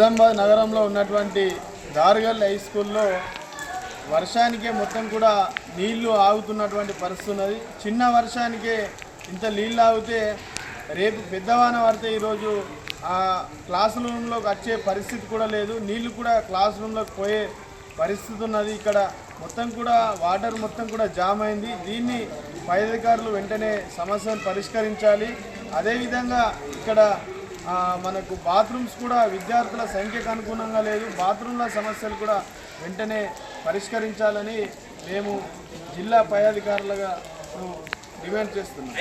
నిజామాబాద్ నగరంలో ఉన్నటువంటి దార్గల్ హై స్కూల్లో వర్షానికే మొత్తం కూడా నీళ్లు ఆగుతున్నటువంటి పరిస్థితి ఉన్నది. చిన్న వర్షానికే ఇంత నీళ్ళు ఆగితే రేపు పెద్దవాన పడితే ఈరోజు ఆ క్లాస్ రూమ్లోకి వచ్చే పరిస్థితి కూడా లేదు. నీళ్లు కూడా క్లాస్ రూమ్లోకి పోయే పరిస్థితి ఉన్నది. ఇక్కడ మొత్తం కూడా వాటర్ మొత్తం కూడా జామ్ అయింది. దీన్ని పై అధికారులు వెంటనే సమస్యను పరిష్కరించాలి. అదేవిధంగా ఇక్కడ మనకు బాత్రూమ్స్ కూడా విద్యార్థుల సంఖ్యకు అనుగుణంగా లేదు. బాత్రూమ్ల సమస్యలు కూడా వెంటనే పరిష్కరించాలని మేము జిల్లా పై అధికారులుగా డిమాండ్ చేస్తున్నాం.